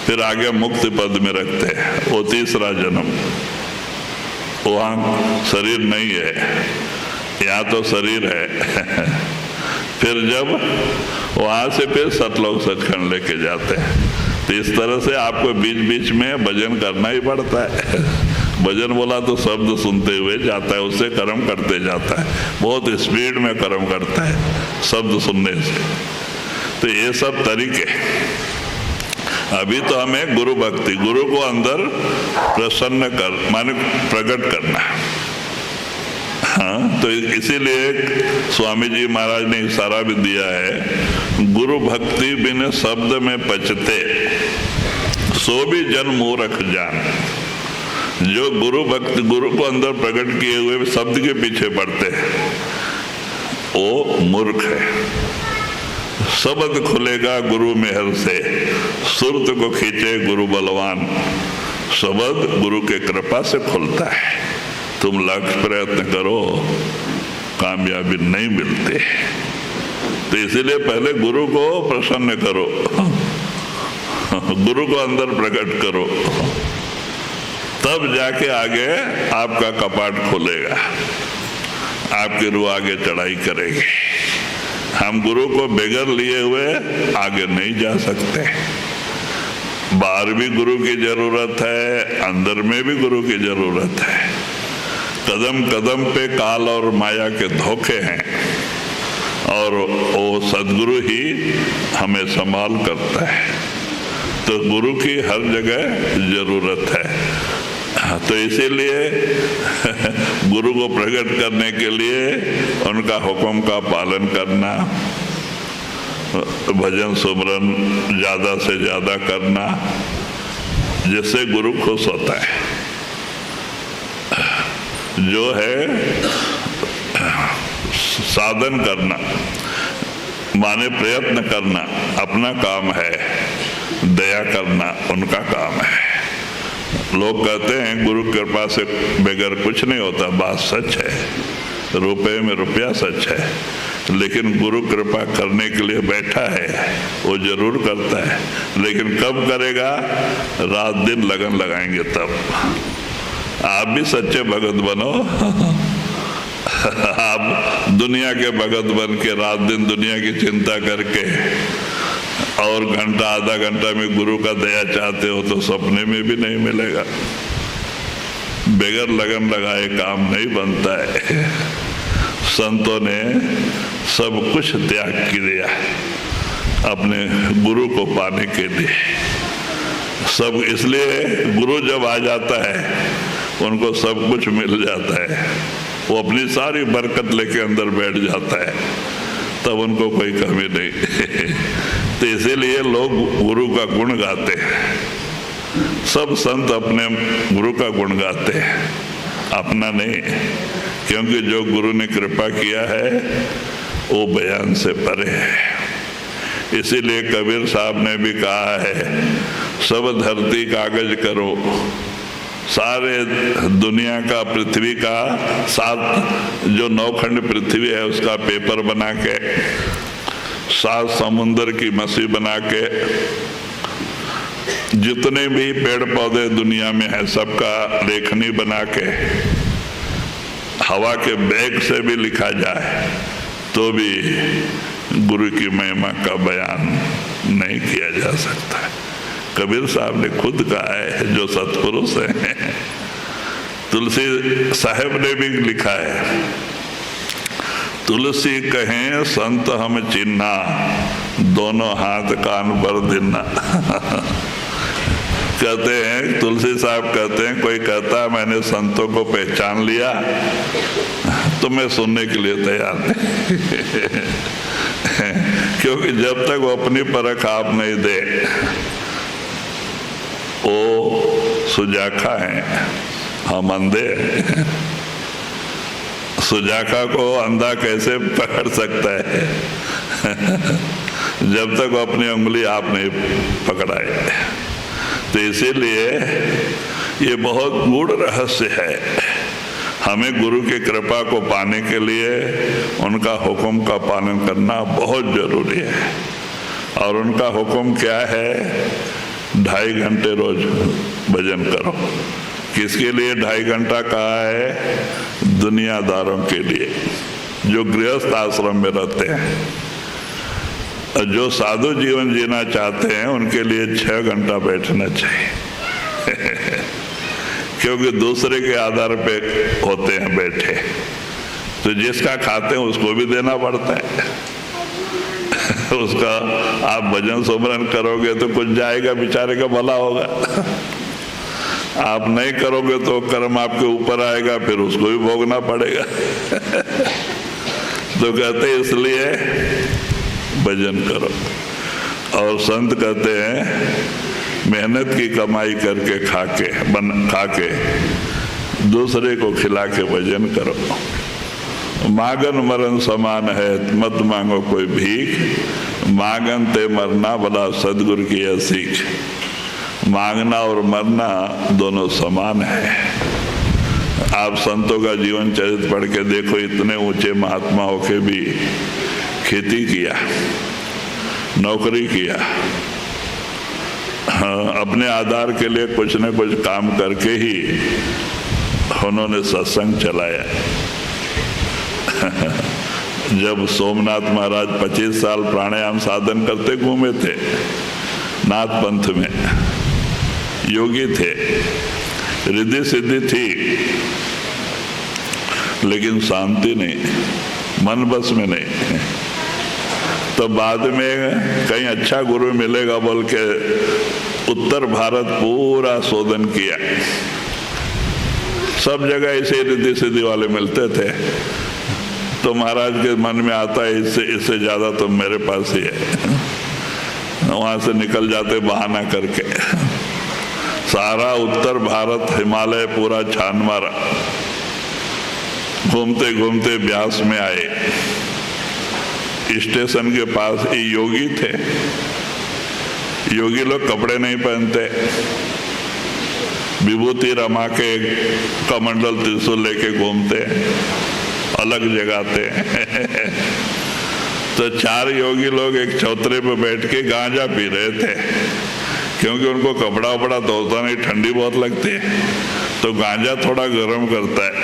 S2: फिर आगे मुक्ति पद में रखते हैं, वो तीसरा जन्म, वहाँ शरीर नहीं है, यहाँ तो शरीर है। फिर जब वहाँ से फिर सतलोक सचखंड लेके जाते हैं। तो इस तरह से आपको बीच बीच में भजन करना ही पड़ता है। भजन बोला तो शब्द सुनते हुए जाता है, उससे कर्म करते जाता है, बहुत स्पीड में कर्म करता है शब्द सुनने से। तो ये सब तरीके। अभी तो हमें गुरु भक्ति, गुरु को अंदर प्रसन्न कर माने प्रकट करना। हाँ, तो इसीलिए स्वामी जी महाराज ने इशारा भी दिया है, गुरु भक्ति बिन शब्द में पचते सो भी जन मूर्ख जान। जो गुरु भक्ति, गुरु को अंदर प्रकट किए हुए शब्द के पीछे पड़ते हैं, वो मूर्ख है। शब्द खुलेगा गुरु मेहर से, सुरत को खींचे गुरु बलवान। शब्द गुरु के कृपा से खुलता है। तुम लाख प्रयत्न करो, कामयाबी नहीं मिलती। तो इसीलिए पहले गुरु को प्रसन्न करो, गुरु को अंदर प्रकट करो, तब जाके आगे आपका कपाट खुलेगा, आपकी रूह आगे चढ़ाई करेगी। हम गुरु को बगैर लिए हुए आगे नहीं जा सकते। बाहर भी गुरु की जरूरत है, अंदर में भी गुरु की जरूरत है। कदम कदम पे काल और माया के धोखे हैं, और वो सदगुरु ही हमें संभाल करता है। तो गुरु की हर जगह जरूरत है। तो इसीलिए गुरु को प्रकट करने के लिए उनका हुक्म का पालन करना, भजन सुमरन ज्यादा से ज्यादा करना, जिससे गुरु खुश होता है। जो है साधन करना माने प्रयत्न करना अपना काम है, दया करना उनका काम है। लोग कहते हैं गुरु कृपा से बगैर कुछ नहीं होता, बात सच है, रुपए में रुपया सच है, लेकिन गुरु कृपा करने के लिए बैठा है, वो जरूर करता है, लेकिन कब करेगा? रात दिन लगन लगाएंगे तब। आप भी सच्चे भगत बनो। आप दुनिया के भगत बन के रात दिन दुनिया की चिंता करके और घंटा आधा घंटा में गुरु का दया चाहते हो तो सपने में भी नहीं मिलेगा। बगैर लगन लगाए काम नहीं बनता है। संतों ने सब कुछ त्याग किया अपने गुरु को पाने के लिए। सब इसलिए गुरु जब आ जाता है उनको सब कुछ मिल जाता है, वो अपनी सारी बरकत लेके अंदर बैठ जाता है, तब उनको कोई कमी नहीं। तो इसीलिए लोग गुरु का गुण गाते हैं। सब संत अपने गुरु का गुण गाते हैं, अपना नहीं, क्योंकि जो गुरु ने कृपा किया है वो बयान से परे है। इसीलिए कबीर साहब ने भी कहा है, सब धरती कागज करो, सारे दुनिया का पृथ्वी का 7 जो 9 खंड पृथ्वी है उसका पेपर बना के, 7 समुंदर की मसी बना के, जितने भी पेड़ पौधे दुनिया में है सबका लेखनी बना के, हवा के वेग से भी लिखा जाए तो भी गुरु की महिमा का बयान नहीं किया जा सकता। कबीर साहब ने खुद कहा है, जो सत्पुरुष हैं। तुलसी साहब ने भी लिखा है, तुलसी कहें संत हम चिन्हा, दोनों हाथ कान पर दिना। कहते हैं, तुलसी साहब कहते हैं, कोई कहता है मैंने संतों को पहचान लिया तो मैं सुनने के लिए तैयार नहीं। क्योंकि जब तक वो अपनी परख आप नहीं दे, वो सुजाखा हैं, हम अंधे हैं। सुजाखा को अंधा कैसे पकड़ सकता है? जब तक वो अपनी उंगली आप नहीं पकड़ाए। तो इसीलिए ये बहुत गूढ़ रहस्य है। हमें गुरु की कृपा को पाने के लिए उनका हुक्म का पालन करना बहुत जरूरी है। और उनका हुक्म क्या है? 2.5 घंटे रोज भजन करो। किसके लिए 2.5 घंटा कहा है? दुनियादारों के लिए, जो गृहस्थ आश्रम में रहते हैं। और जो साधु जीवन जीना चाहते हैं उनके लिए 6 घंटा बैठना चाहिए क्योंकि दूसरे के आधार पे होते हैं बैठे, तो जिसका खाते हैं उसको भी देना पड़ता है उसका आप भजन सुमरन करोगे तो कुछ जाएगा, बेचारे का भला होगा। आप नहीं करोगे तो कर्म आपके ऊपर आएगा, फिर उसको भी भोगना पड़ेगा तो कहते हैं इसलिए भजन करो। और संत कहते हैं मेहनत की कमाई करके खाके दूसरे को खिला के भजन करो। मांगन मरण समान है, मत मांगो कोई भीख, मांगन ते मरना भला सदगुरु की यह सीख। मांगना और मरना दोनों समान है। आप संतों का जीवन चरित्र पढ़ के देखो, इतने ऊंचे महात्मा होके भी खेती किया, नौकरी किया, अपने आधार के लिए कुछ न कुछ काम करके ही उन्होंने सत्संग चलाया जब सोमनाथ महाराज 25 साल प्राणायाम साधन करते घूमे थे, नाथ पंथ में योगी थे, रिद्धि सिद्धि थी, लेकिन शांति नहीं, मन बस में नहीं। तो बाद में कहीं अच्छा गुरु मिलेगा बोल के उत्तर भारत पूरा शोधन किया, सब जगह ऐसे रिद्धि सिद्धि वाले मिलते थे। तो महाराज के मन में आता है इससे ज्यादा तो मेरे पास ही है। वहां से निकल जाते बहाना करके, सारा उत्तर भारत हिमालय पूरा छान मारा, घूमते घूमते ब्यास में आए। स्टेशन के पास ये योगी थे। योगी लोग कपड़े नहीं पहनते, विभूति रमा के कमंडल त्रिशूल लेके घूमते, अलग जगाते तो 4 योगी लोग एक चौतरे पे बैठ के गांजा पी रहे थे, क्योंकि उनको कपड़ा वपड़ा धोता नहीं, ठंडी बहुत लगती है, तो गांजा थोड़ा गर्म करता है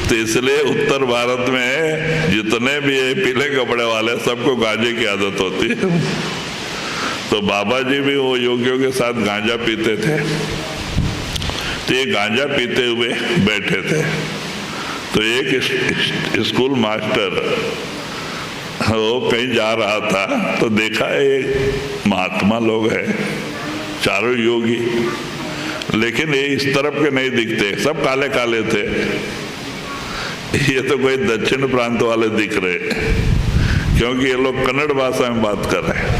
S2: तो इसलिए उत्तर भारत में जितने भी ये पीले कपड़े वाले सबको गांजे की आदत होती है। तो बाबा जी भी वो योगियों के साथ गांजा पीते थे। तो ये गांजा पीते हुए बैठे थे। तो एक स्कूल मास्टर वो कहीं जा रहा था, तो देखा एक महात्मा लोग हैं, चारों योगी, लेकिन ये इस तरफ के नहीं दिखते, सब काले काले थे। ये तो कोई दक्षिण प्रांत वाले दिख रहे, क्योंकि ये लोग कन्नड़ भाषा में बात कर रहे हैं।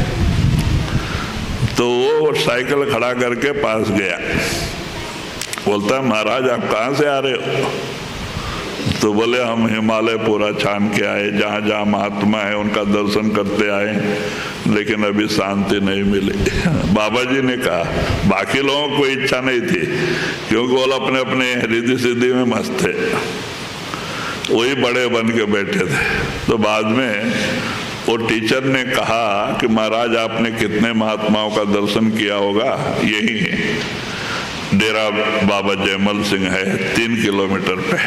S2: तो वो साइकिल खड़ा करके पास गया, बोलता महाराज आप कहाँ से आ रहे हो? तो बोले हम हिमालय पूरा छान के आए, जहाँ जहाँ महात्मा है उनका दर्शन करते आए, लेकिन अभी शांति नहीं मिली। बाबा जी ने कहा बाकी लोगों को इच्छा नहीं थी, क्योंकि वो अपने अपने रिद्धि सिद्धि में मस्त थे, वही बड़े बन के बैठे थे। तो बाद में वो टीचर ने कहा कि महाराज आपने कितने महात्माओं का दर्शन किया होगा? यही डेरा बाबा जयमल सिंह है 3 किलोमीटर पे,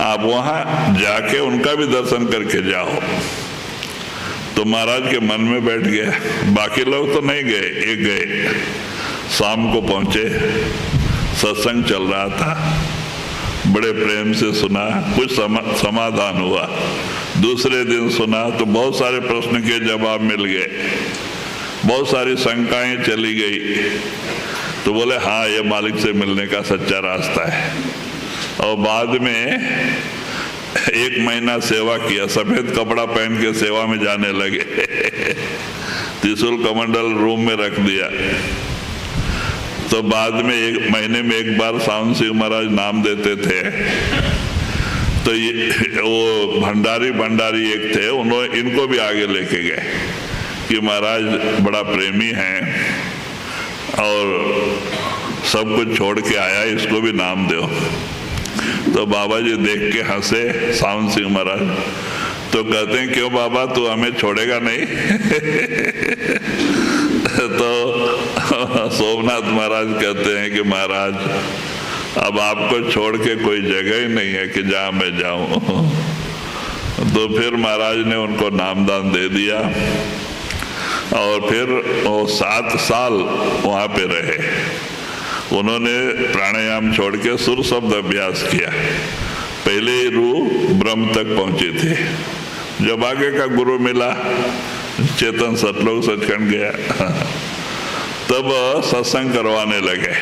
S2: आप वहां जाके उनका भी दर्शन करके जाओ। तो महाराज के मन में बैठ गया। बाकी लोग तो नहीं गए, एक गए, शाम को पहुंचे, सत्संग चल रहा था, बड़े प्रेम से सुना, कुछ समाधान हुआ। दूसरे दिन सुना तो बहुत सारे प्रश्न के जवाब मिल गए, बहुत सारी शंकाएं चली गई। तो बोले हाँ ये मालिक से मिलने का सच्चा रास्ता है। और बाद में 1 महीना सेवा किया, सफेद कपड़ा पहन के सेवा में जाने लगे त्रिशूल कमंडल रूम में रख दिया। तो बाद में 1 महीने में एक बार सावन सिंह महाराज नाम देते थे। तो ये वो भंडारी एक थे, उन्होंने इनको भी आगे लेके गए कि महाराज बड़ा प्रेमी हैं और सब कुछ छोड़ के आया, इसको भी नाम दो। तो बाबा जी देख के हंसे, सावन सिंह महाराज। तो कहते हैं क्यों बाबा, तू हमें छोड़ेगा नहीं? तो सोमनाथ महाराज कहते हैं कि महाराज अब आपको छोड़ के कोई जगह ही नहीं है कि जहाँ मैं जाऊं। तो फिर महाराज ने उनको नामदान दे दिया और फिर वो 7 साल वहाँ पे रहे। उन्होंने प्राणायाम छोड़ के सुर शब्द अभ्यास किया। पहले रूह ब्रह्म तक पहुंची थी। जब आगे का गुरु मिला, चेतन सतलोक सचखंड गया, तब सत्संग करवाने लगे।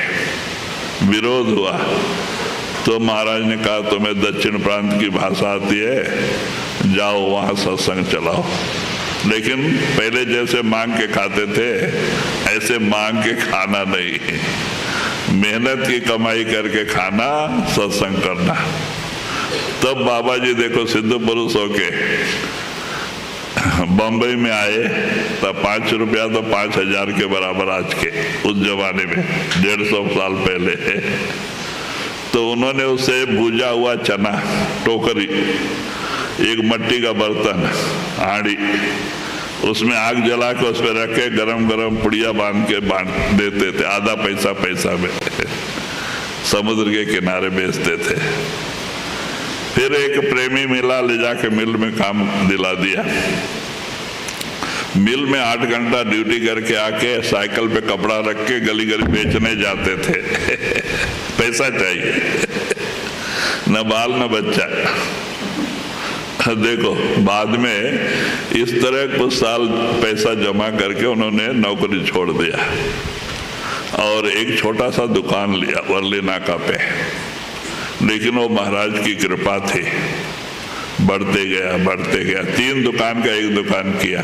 S2: विरोध हुआ तो महाराज ने कहा तुम्हें दक्षिण प्रांत की भाषा आती है, जाओ वहां सत्संग चलाओ। लेकिन पहले जैसे मांग के खाते थे ऐसे मांग के खाना नहीं, मेहनत की कमाई करके खाना, सत्संग करना। तब बाबा जी देखो सिद्ध पुरुष होके बम्बई में आए, तब 5 रुपया तो 5000 के बराबर आज के, उस जमाने में 150 साल पहले। तो उन्होंने उससे भूजा हुआ चना, टोकरी, एक मिट्टी का बर्तन, हांडी, उसमें आग जला के उस पर रख के गरम गरम पुड़िया बांध देते थे, आधा पैसा में समुद्र के किनारे बेचते थे। फिर एक प्रेमी मिला, ले जाके मिल में काम दिला दिया। मिल में 8 घंटा ड्यूटी करके आके साइकिल पे कपड़ा रख के गली गली बेचने जाते थे। पैसा चाहिए, न बाल न बच्चा। देखो बाद में इस तरह कुछ साल पैसा जमा करके उन्होंने नौकरी छोड़ दिया और एक छोटा सा दुकान लिया वर्ली नाका पे। लेकिन वो महाराज की कृपा थी, बढ़ते गया। 3 दुकान का 1 दुकान किया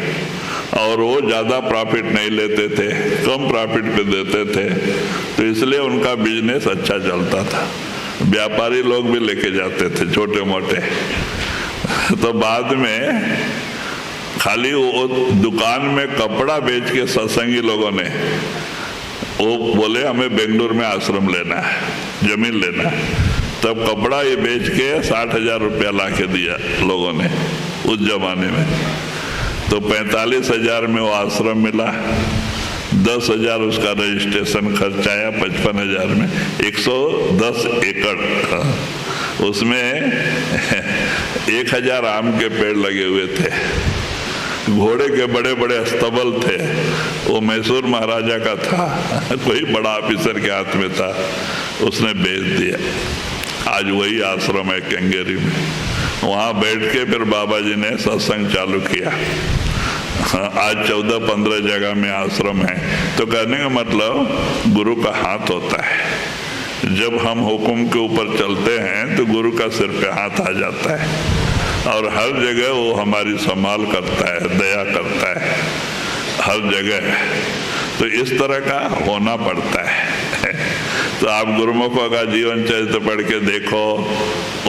S2: और वो ज्यादा प्रॉफिट नहीं लेते थे, कम प्रॉफिट पे देते थे, तो इसलिए उनका बिजनेस अच्छा चलता था। व्यापारी लोग भी लेके जाते थे छोटे मोटे। तो बाद में खाली वो दुकान में कपड़ा बेच के सत्संगी लोगों ने वो बोले हमें बेंगलुरु में आश्रम लेना है, जमीन लेना है। तब कपड़ा ये बेच के 60,000 रुपया ला के दिया लोगों ने उस जमाने में। तो 45,000 में वो आश्रम मिला, 10,000 उसका रजिस्ट्रेशन खर्च आया, 55,000 में 110 एकड़, उसमें 1,000 आम के पेड़ लगे हुए थे, घोड़े के बड़े बड़े अस्तबल थे। वो मैसूर महाराजा का था, कोई बड़ा ऑफिसर के हाथ में था, उसने बेच दिया। आज वही आश्रम है केंगेरी में। वहाँ बैठ के फिर बाबा जी ने सत्संग चालू किया। आज 14-15 जगह में आश्रम है। तो कहने का मतलब गुरु का हाथ होता है। जब हम हुक्म के ऊपर चलते हैं तो गुरु का सिर पे हाथ आ जाता है और हर जगह वो हमारी संभाल करता है, दया करता है हर जगह। तो इस तरह का होना पड़ता है। तो आप गुरुमुखों का जीवन चरित्र पढ़ के देखो,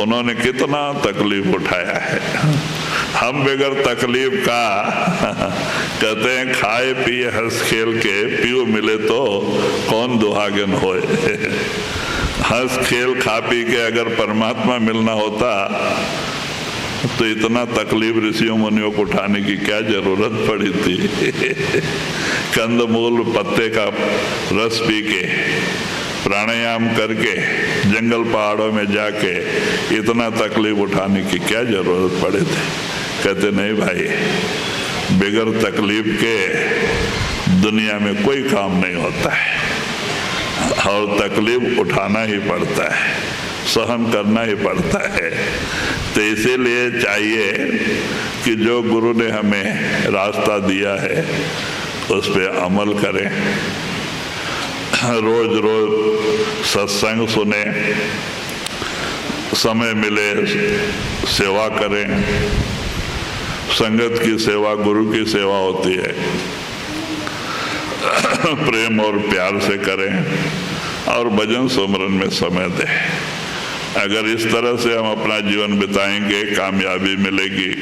S2: उन्होंने कितना तकलीफ उठाया है। हम बगैर तकलीफ का कहते हैं खाए पिए हंस खेल के, पियो मिले तो कौन दुहागन होए। हंस खेल खा पी के अगर परमात्मा मिलना होता तो इतना तकलीफ ऋषियों मुनियों को उठाने की क्या जरूरत पड़ी थी। कंदमूल पत्ते का रस पी के, प्राणायाम करके, जंगल पहाड़ों में जाके इतना तकलीफ उठाने की क्या जरूरत पड़े थे। कहते नहीं भाई, बगैर तकलीफ के दुनिया में कोई काम नहीं होता है और तकलीफ उठाना ही पड़ता है, सहन करना ही पड़ता है। तो इसीलिए चाहिए कि जो गुरु ने हमें रास्ता दिया है उस पर अमल करें, रोज रोज सत्संग सुने, समय मिले सेवा करें। संगत की सेवा गुरु की सेवा होती है। प्रेम और प्यार से करें और भजन सुमरन में समय दें। अगर इस तरह से हम अपना जीवन बिताएंगे कामयाबी मिलेगी।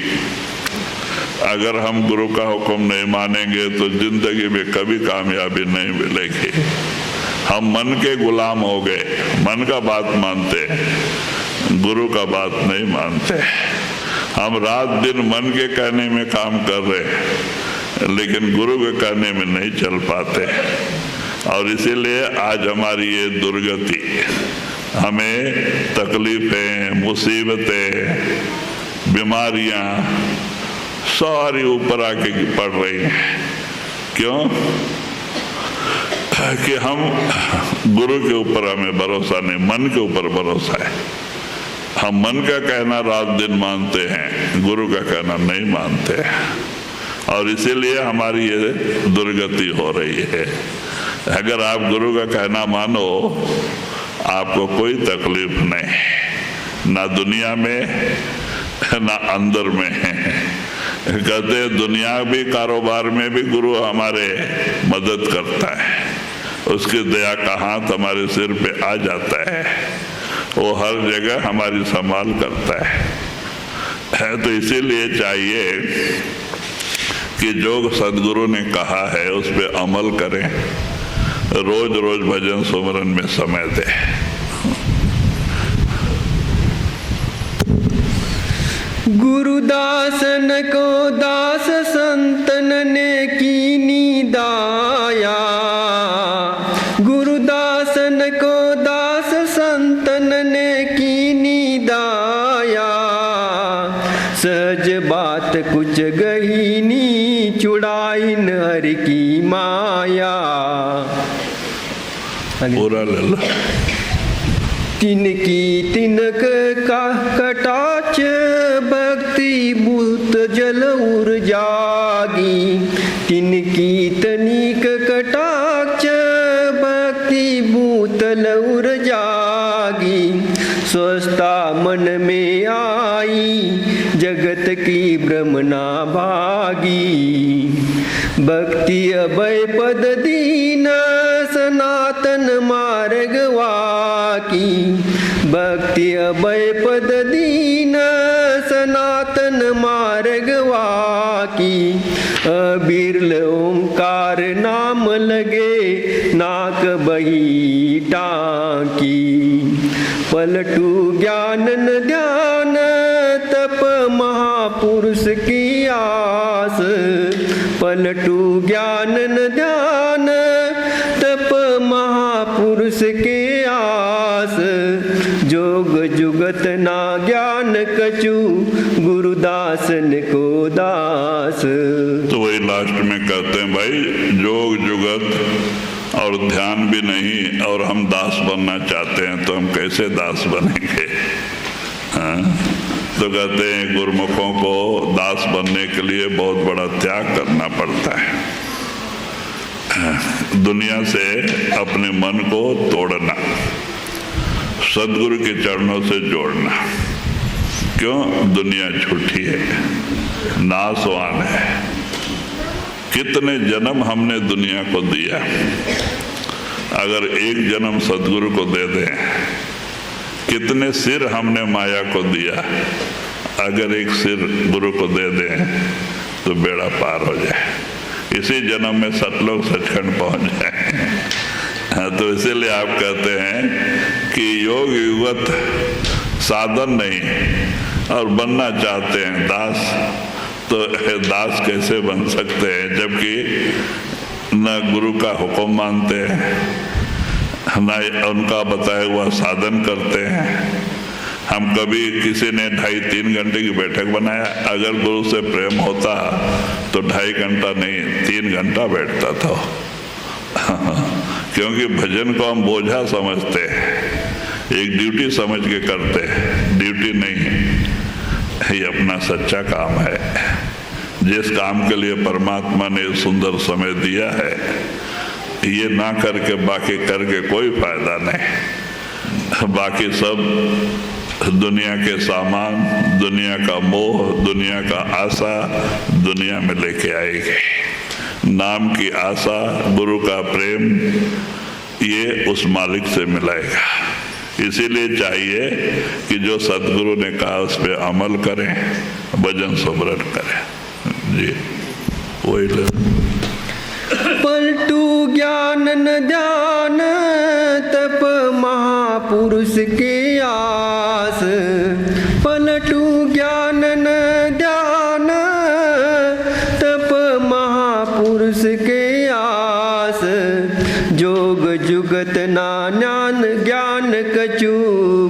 S2: अगर हम गुरु का हुक्म नहीं मानेंगे तो जिंदगी में कभी कामयाबी नहीं मिलेगी। हम मन के गुलाम हो गए, मन का बात मानते, गुरु का बात नहीं मानते। हम रात दिन मन के कहने में काम कर रहे, लेकिन गुरु के कहने में नहीं चल पाते। और इसीलिए आज हमारी ये दुर्गति, हमें तकलीफें, मुसीबतें, बीमारियां सारी ऊपर आके पड़ रही हैं। क्यों? कि हम गुरु के ऊपर हमें भरोसा नहीं, मन के ऊपर भरोसा है। हम मन का कहना रात दिन मानते हैं, गुरु का कहना नहीं मानते, और इसीलिए हमारी ये दुर्गति हो रही है। अगर आप गुरु का कहना मानो, आपको कोई तकलीफ नहीं, ना दुनिया में ना अंदर में। कहते हैं दुनिया भी, कारोबार में भी गुरु हमारे मदद करता है, उसकी दया का हाथ हमारे सिर पे आ जाता है, वो हर जगह हमारी संभाल करता है। तो इसीलिए चाहिए कि जो सदगुरु ने कहा है उस पर अमल करें, रोज रोज भजन सुमरन में समय दें।
S1: गुरुदासन को दास संतन ने कीनी दाया, गुरुदासन को दास संतन ने कीनी दाया, सहज बात कुछ गहीनी चुड़ाइन हर की माया।
S2: पूरा ले लो।
S1: तिनकी तिनक का कटाक्ष भक्ति भूत जल उर जागी, तिनकी तनिक कटाक्ष भक्ति भूतल उर जागी, स्वस्था मन में आई जगत की ब्रह्मणा भागी, भक्ति अभय पद दीन सनातन मार्ग वाकी, भक्ति अभय पद दीन सनातन मार्ग वाकी, अबिरल ओंकार नाम लगे नाक बही टाकी, पलटू ज्ञानन ध्यान तप महापुरुष की आस, पलटू ज्ञानन ध्यान तप महापुरुष के आस, जोग जुगत ना ज्ञान कछु गुरुदासन को दास।
S2: तो वही लास्ट में कहते हैं भाई, जोग जुगत और ध्यान भी नहीं और हम दास बनना चाहते हैं, तो हम कैसे दास बनेंगे? हाँ? तो कहते हैं गुरुमुखों को दास बनने के लिए बहुत बड़ा त्याग करना पड़ता है। दुनिया से अपने मन को तोड़ना, सदगुरु के चरणों से जोड़ना। क्यों? दुनिया झूठी है, नासवान है। कितने जन्म हमने दुनिया को दिया, अगर एक जन्म सदगुरु को दे दें, कितने सिर हमने माया को दिया, अगर एक सिर गुरु को दे दें तो बेड़ा पार हो जाए, इसी जन्म में सतलोक सचखंड पहुंच जाए। तो इसीलिए आप कहते हैं कि योग युगत साधन नहीं, और बनना चाहते हैं दास, तो दास कैसे बन सकते हैं जबकि न गुरु का हुक्म मानते हैं, न उनका बताया हुआ साधन करते हैं। हम कभी किसी ने 2.5-3 घंटे की बैठक बनाया, अगर गुरु से प्रेम होता तो 2.5 घंटा नहीं 3 घंटा बैठता था। क्योंकि भजन को हम बोझा समझते हैं, एक ड्यूटी समझ के करते हैं, ड्यूटी नहीं, ये अपना सच्चा काम है। जिस काम के लिए परमात्मा ने सुंदर समय दिया है, ये ना करके बाकी करके कोई फायदा नहीं। बाकी सब दुनिया के सामान, दुनिया का मोह, दुनिया का आशा दुनिया में लेके आएगी। नाम की आशा, गुरु का प्रेम, ये उस मालिक से मिलाएगा। इसीलिए चाहिए कि जो सदगुरु ने कहा उस पर अमल करें, भजन सुमरन करें। जी वही
S1: पलटू ज्ञान ध्यान महापुरुष के आस, पलटू ज्ञान न ध्यान, तप महापुरुष के आस, जोग जुगत नान्यान ज्ञान कछु,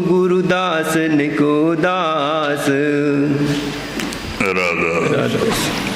S1: गुरुदास निको दास।
S2: राधा।